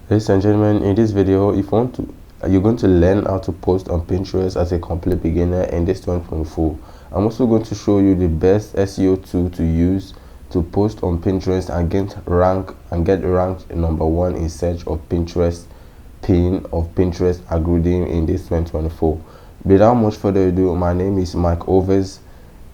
Ladies and gentlemen, in this video, if you want to, you're going to learn how to post on Pinterest as a complete beginner in this 2024. I'm also going to show you the best SEO tool to use to post on Pinterest and get ranked #1 in search of Pinterest pin of Pinterest algorithm in this 2024. Without much further ado, my name is Mike Overs.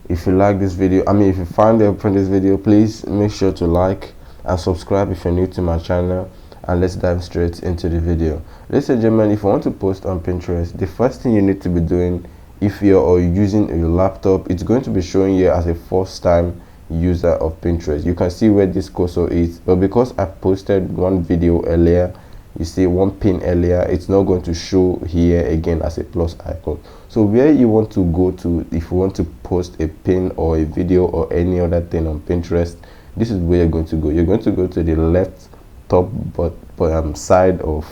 If you like this video, if you find help from this video, please make sure to like and subscribe if you're new to my channel, and let's dive straight into the video. Ladies and gentlemen, if you want to post on Pinterest, the first thing you need to be doing, if you're using your laptop, it's going to be showing you as a first time user of Pinterest. You can see where this cursor is, but because I posted one video earlier, you see one pin earlier, it's not going to show here again as a plus icon. So where you want to go to if you want to post a pin or a video or any other thing on Pinterest, this is where you're going to go. You're going to go to the left top side of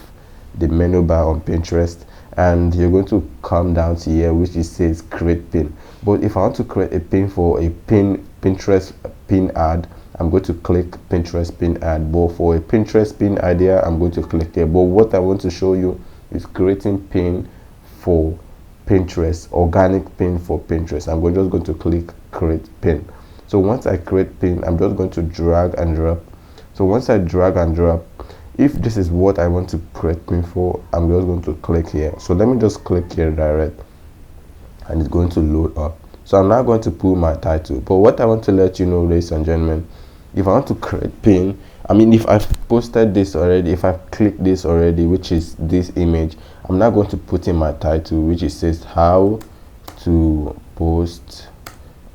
the menu bar on Pinterest, and you're going to come down to here which it says create pin. But if I want to create a pin for a Pinterest pin ad, I'm going to click Pinterest pin ad. But for a Pinterest pin idea, I'm going to click here. But what I want to show you is creating pin for Pinterest, organic pin for Pinterest. I'm just going to click create pin. So once I create pin, I'm just going to drag and drop. So once I drag and drop, if this is what I want to create pin for, I'm just going to click here. So let me just click here direct, and it's going to load up. So I'm now going to pull my title. But what I want to let you know, ladies and gentlemen, if I want to create pin, if I've posted this already, if I've clicked this already, which is this image, I'm now going to put in my title, which it says how to post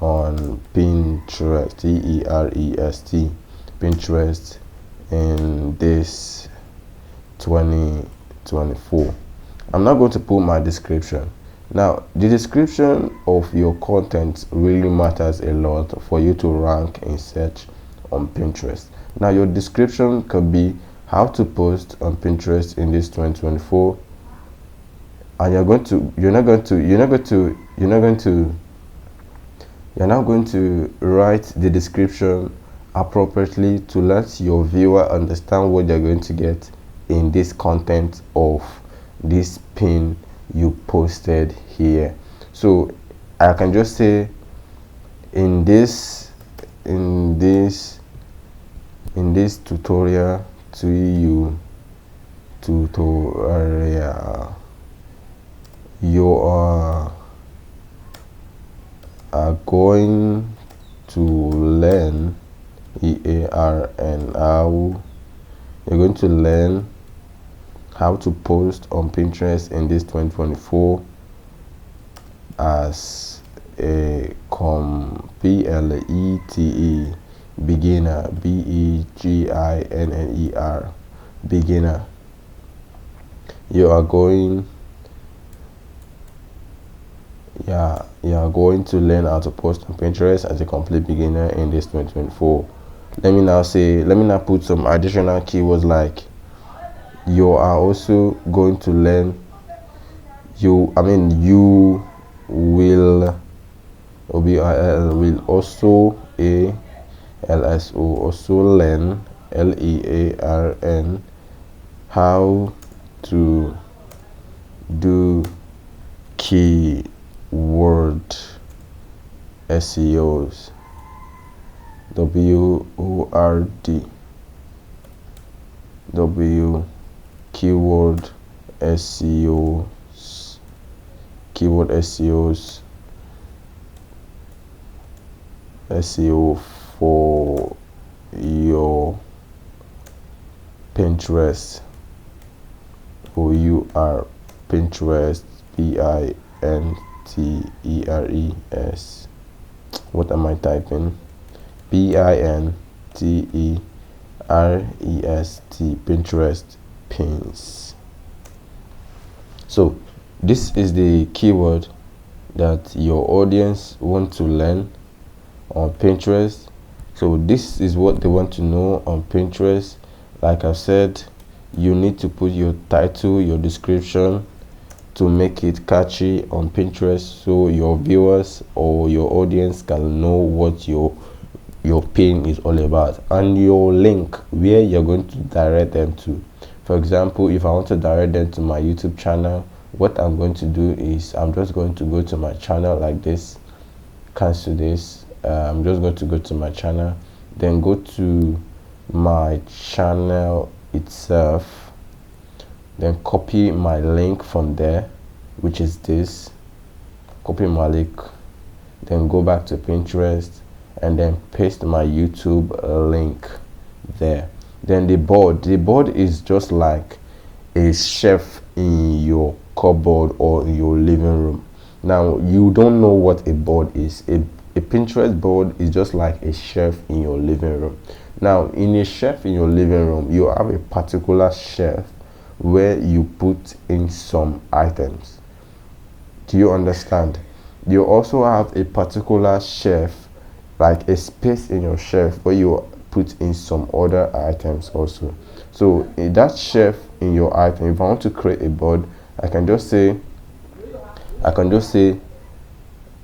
on Pinterest, T-E-R-E-S-T, Pinterest in this 2024. I'm not going to put my description. Now, the description of your content really matters a lot for you to rank in search on Pinterest. Now, your description could be how to post on Pinterest in this 2024, and you're not going to write the description appropriately to let your viewer understand what they're going to get in this content of this pin you posted here. So I can just say in this tutorial you are going to learn you're going to learn how to post on Pinterest in this 2024 as a PLETE beginner, BEGINNER, beginner. You are going to learn how to post on Pinterest as a complete beginner in this 2024. Let me now put some additional keywords like you are also going to learn, you will also learn LEARN how to do keyword SEOs, keyword SEOs, SEO for your Pinterest, Pinterest, PINTERES. What am I typing? PINTEREST, Pinterest pins. So this is the keyword that your audience want to learn on Pinterest. So this is what they want to know on Pinterest. Like I said, you need to put your title, your description, to make it catchy on Pinterest, so your viewers or your audience can know what your pin is all about, and your link where you're going to direct them to. For For example, if I want to direct them to my YouTube channel, what I'm going to do is I'm just going to go to my channel like this, cancel this. I'm just going to go to my channel, then go to my channel itself, then copy my link from there, which is this. Copy my link, then go back to Pinterest and then paste my YouTube link there. Then the board is just like a shelf in your cupboard or in your living room. Now you don't know what a board is. A Pinterest board is just like a shelf in your living room. Now in a shelf in your living room, you have a particular shelf where you put in some items. Do you understand? You also have a particular shelf, like a space in your shelf where you put in some other items also. So in that shelf in your item, if I want to create a board, I can just say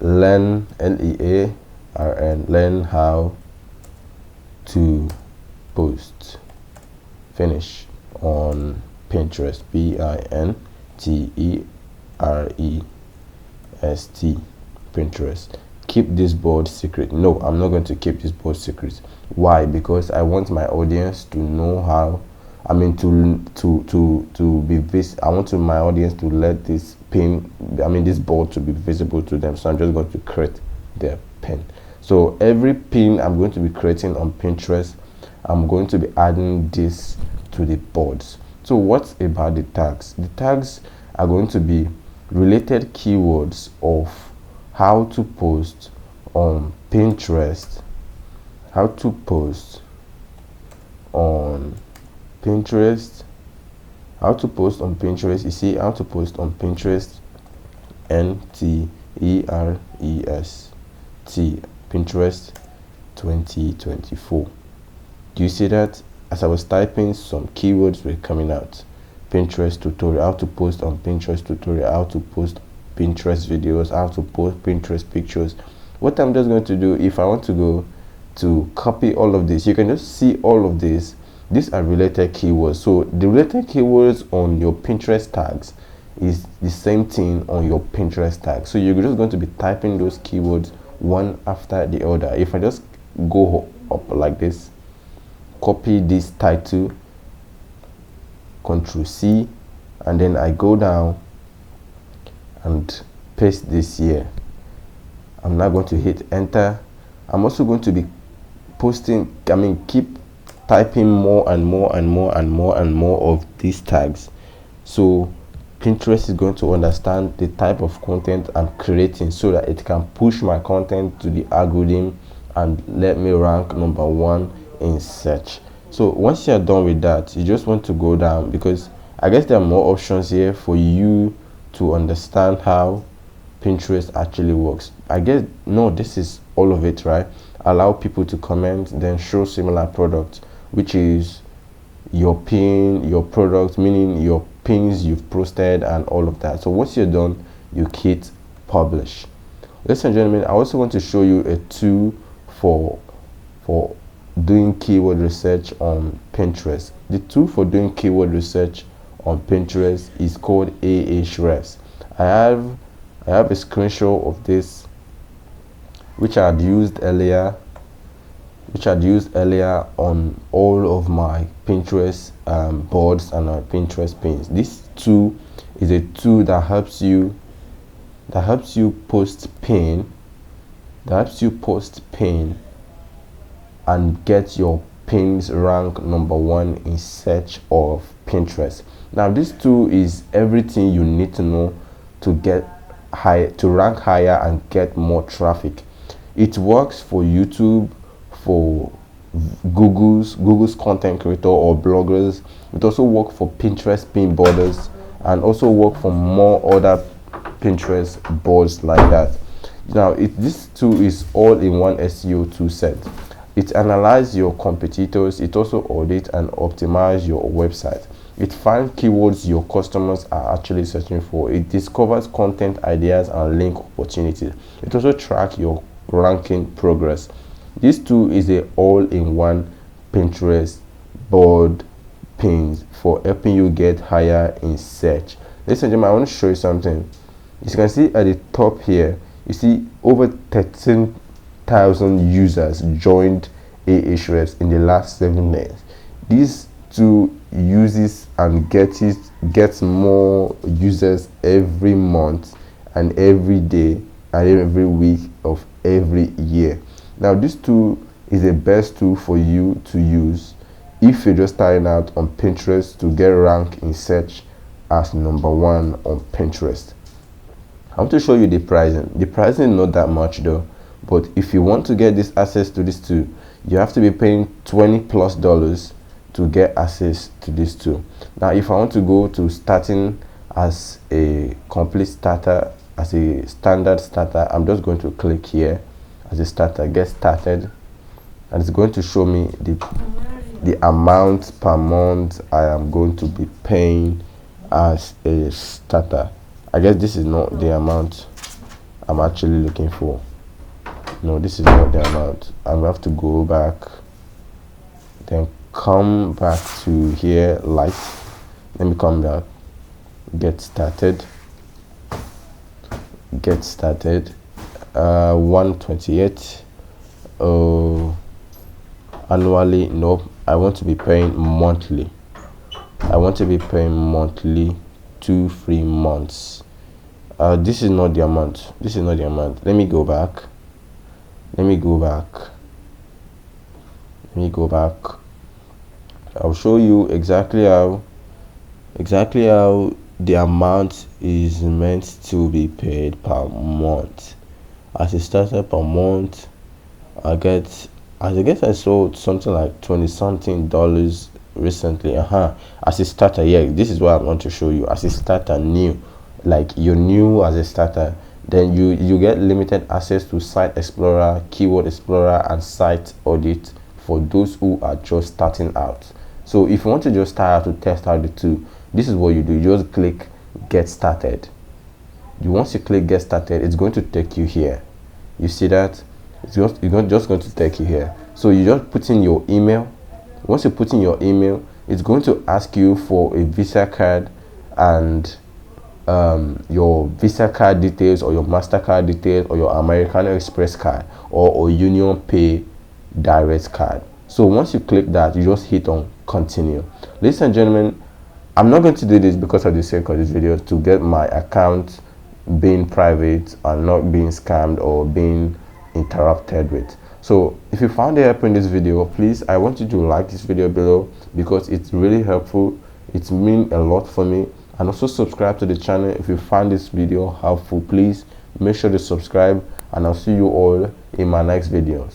learn, L-E-A-R-N, learn how to post, finish, on Pinterest, Pinterest, Pinterest. Keep this board secret. No, I'm not going to keep this board secret. Why? Because I want my audience to know how, I mean, to be I want my audience to let this this board to be visible to them. So I'm just going to create their pin. So every pin I'm going to be creating on Pinterest, I'm going to be adding this to the boards. So what about the tags? The tags are going to be related keywords of how to post on Pinterest, how to post on Pinterest, how to post on Pinterest. You see, how to post on Pinterest, N-T-E-R-E-S-T, Pinterest 2024. Do you see that? As I was typing, some keywords were coming out. Pinterest tutorial, how to post on Pinterest tutorial, how to post Pinterest videos, how to post Pinterest pictures. What I'm just going to do, if I want to go to copy all of this, you can just see all of this. These are related keywords. So the related keywords on your Pinterest tags is the same thing on your Pinterest tags. So you're just going to be typing those keywords one after the other. If I just go up like this, copy this title, Ctrl C, and then I go down and paste this here. I'm now going to hit enter. I'm also going to be posting, keep typing more and more and more and more and more of these tags. So Pinterest is going to understand the type of content I'm creating so that it can push my content to the algorithm and let me rank #1 in search. So once you're done with that, you just want to go down, because I guess there are more options here for you to understand how Pinterest actually works. I guess, no, this is all of it, right? Allow people to comment, then show similar products, which is your pin, your product, meaning your pins you've posted and all of that. So once you're done, you hit publish. Ladies and gentlemen, I also want to show you a tool for doing keyword research on Pinterest. The tool for doing keyword research on Pinterest is called Ahrefs. I have a screenshot of this, which I had used earlier on all of my Pinterest boards and my Pinterest pins. This tool is a tool that helps you post pin, and get your pins rank #1 in search of Pinterest. Now this tool is everything you need to know to rank higher and get more traffic. It works for YouTube, for Google's content creator or bloggers. It also works for Pinterest pin boarders, and also work for more other Pinterest boards like that. Now this tool is all in one SEO tool set. It analyzes your competitors. It also audits and optimizes your website. It finds keywords your customers are actually searching for. It discovers content ideas and link opportunities. It also tracks your ranking progress. This tool is a all-in-one Pinterest board pins for helping you get higher in search. Ladies and gentlemen, I want to show you something. As you can see at the top here, you see over 13,000 users joined Ahrefs in the last 7 days. These two uses and gets more users every month and every day and every week of every year. Now this tool is the best tool for you to use if you're just starting out on Pinterest to get ranked in search as #1 on Pinterest. I want to show you the pricing. The pricing is not that much though, but if you want to get this access to this tool, you have to be paying $20+ to get access to this tool. Now if I want to go to starting as a complete starter, as a standard starter, I'm just going to click here as a starter, get started, and it's going to show me the amount per month I am going to be paying as a starter. I guess this is not the amount I'm actually looking for. No, this is not the amount. I have to go back, then come back to here, light. Let me come back, get started, 128. Annually, nope. I want to be paying monthly. I want to be paying monthly 2 free months. This is not the amount. This is not the amount. Let me go back. I'll show you exactly how the amount is meant to be paid per month. As a starter per month, I guess I sold something like $20-something recently. As a starter, yeah, this is what I want to show you. As a starter, new, like you're new as a starter, then you get limited access to Site Explorer, Keyword Explorer, and Site Audit for those who are just starting out. So if you want to just start out to test out the tool, this is what you do. You just click get started. Once you click get started, it's going to take you here. You see that? It's just going to take you here. So you just put in your email. Once you put in your email, it's going to ask you for a Visa card and your Visa card details, or your MasterCard details, or your American Express card, or Union Pay Direct card. So once you click that, you just hit on continue. Ladies and gentlemen, I'm not going to do this because of the sake of this video, to get my account being private and not being scammed or being interrupted with. So if you found it helpful in this video, please, I want you to like this video below because it's really helpful. It means a lot for me. And also subscribe to the channel if you found this video helpful. Please make sure to subscribe, and I'll see you all in my next videos.